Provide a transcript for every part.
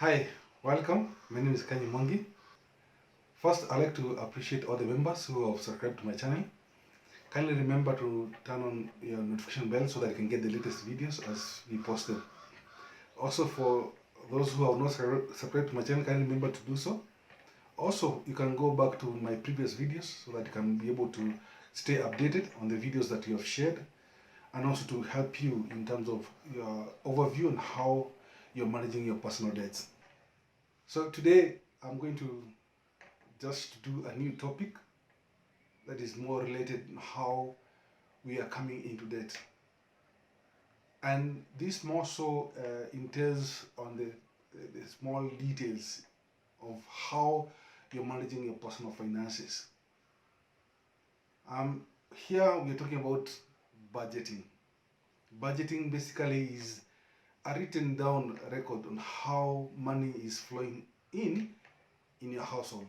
Hi, welcome. My name is Kanyi Mwangi. First, I'd like to appreciate all the members who have subscribed to my channel. Kindly remember to turn on your notification bell so that you can get the latest videos as we post them. Also, for those who have not subscribed to my channel, kindly remember to do so. Also, you can go back to my previous videos so that you can be able to stay updated on the videos that you have shared, and also to help you in terms of your overview on how you're managing your personal debts. So today, I'm going to just do a new topic that is more related to how we are coming into debt. And this more so entails on the small details of how you're managing your personal finances. Here we're talking about budgeting. Budgeting basically is a written down record on how money is flowing in your household.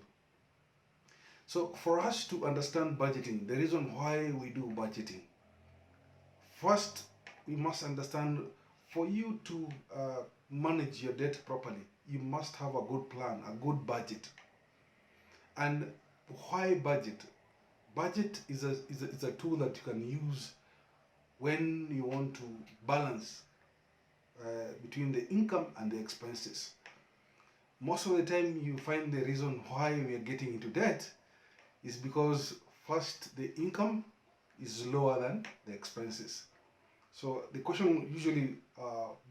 So for us to understand budgeting, the reason why we do budgeting, first we must understand, for you to manage your debt properly, you must have a good plan, a good budget. And why budget? Budget is a tool that you can use when you want to balance between the income and the expenses. Most of the time you find the reason why we are getting into debt is because first the income is lower than the expenses. So the question usually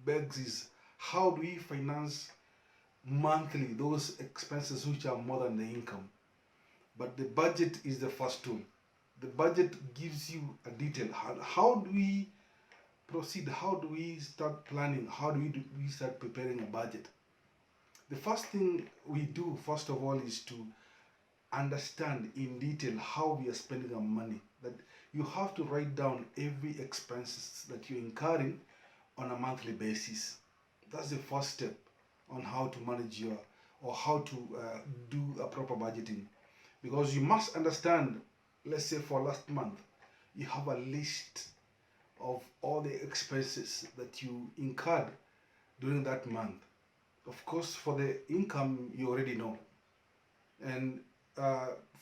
begs is, how do we finance monthly those expenses which are more than the income? But the budget is the first tool. The budget gives you a detail. How do we proceed? How do we start planning? How do we start preparing a budget? The first thing we do, first of all, is to understand in detail how we are spending our money. That you have to write down every expenses that you're incurring on a monthly basis. That's the first step on how to manage or how to do a proper budgeting. Because you must understand, let's say for last month, you have a list of all the expenses that you incurred during that month. Of course, for the income, you already know. And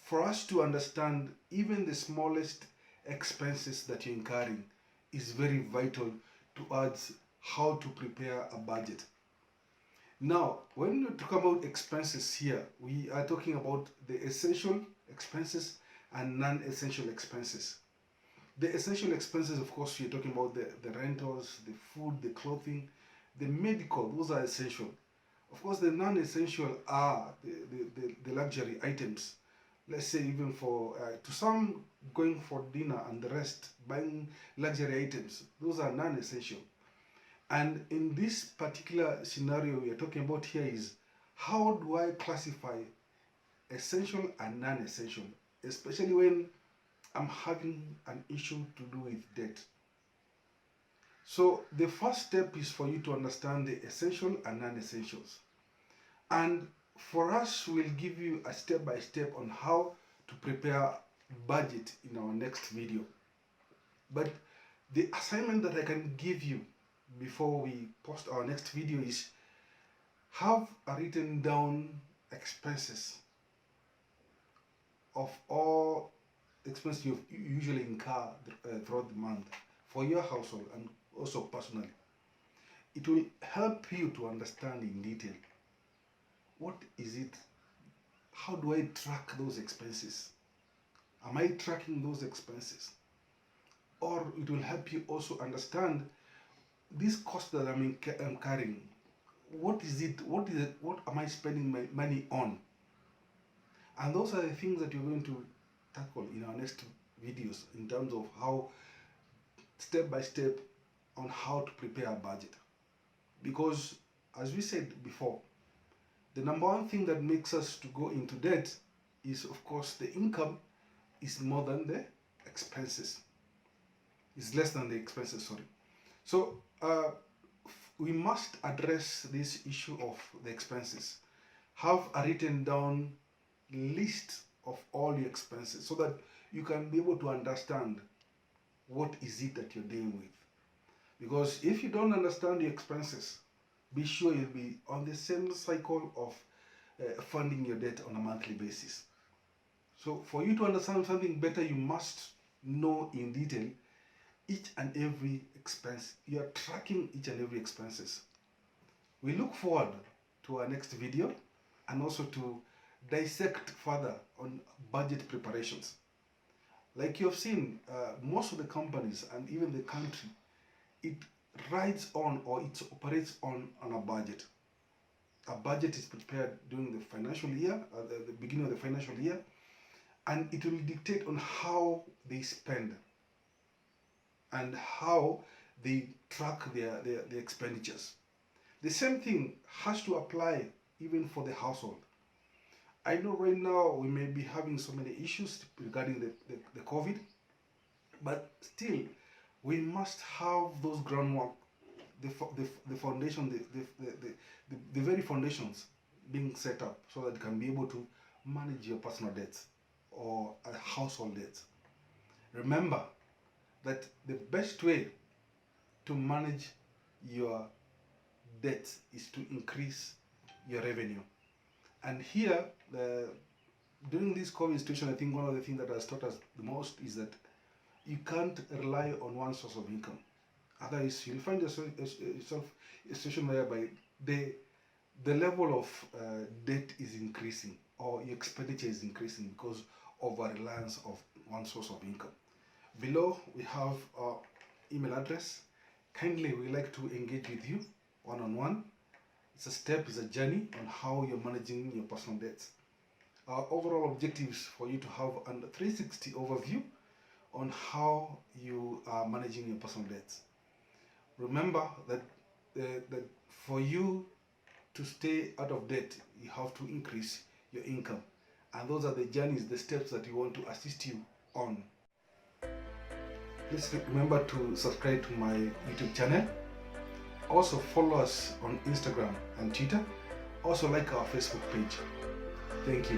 for us to understand even the smallest expenses that you're incurring is very vital to us how to prepare a budget. Now, when we talk about expenses here, we are talking about the essential expenses and non-essential expenses. The essential expenses, of course, you're talking about the rentals, the food, the clothing, the medical, those are essential. Of course, the non-essential are the luxury items. Let's say even for, to some, going for dinner and the rest, buying luxury items, those are non-essential. And in this particular scenario we are talking about here is, how do I classify essential and non-essential, especially when I'm having an issue to do with debt. So the first step is for you to understand the essential and non-essentials. And for us, we'll give you a step-by-step on how to prepare budget in our next video. But the assignment that I can give you before we post our next video is, have a written down expenses of all expenses you usually incur throughout the month for your household and also personally. It will help you to understand in detail, what is it, how do I track those expenses? Am I tracking those expenses? Or it will help you also understand this cost that I'm incurring. What is it? What am I spending my money on? And those are the things that you're going to tackle in our next videos in terms of how, step by step, on how to prepare a budget. Because as we said before, the number one thing that makes us to go into debt is, of course, the income is more than the expenses. It's less than the expenses, sorry. So we must address this issue of the expenses. Have a written down list of all your expenses so that you can be able to understand what is it that you're dealing with. Because if you don't understand the expenses, be sure you'll be on the same cycle of funding your debt on a monthly basis. So for you to understand something better, you must know in detail each and every expense. You are tracking each and every expenses. We look forward to our next video and also to dissect further on budget preparations. Like you have seen, most of the companies and even the country, it rides on or it operates on a budget. A budget is prepared during the financial year, at the beginning of the financial year, and it will dictate on how they spend and how they track their expenditures. The same thing has to apply even for the household. I know right now we may be having so many issues regarding the COVID, but still we must have those groundwork, the foundation, the very foundations being set up so that you can be able to manage your personal debts or household debts. Remember that the best way to manage your debt is to increase your revenue. And here, during this COVID situation, I think one of the things that has taught us the most is that you can't rely on one source of income. Otherwise, you'll find yourself in a situation whereby the level of debt is increasing or your expenditure is increasing because of a reliance of one source of income. Below, we have our email address. Kindly, we like to engage with you one-on-one. It's a journey on how you're managing your personal debts. Our overall objective is for you to have a 360 overview on how you are managing your personal debts. Remember that for you to stay out of debt, you have to increase your income. And those are the journeys, the steps that we want to assist you on. Please remember to subscribe to my YouTube channel. Also follow us on Instagram and Twitter. Also like our Facebook page. Thank you.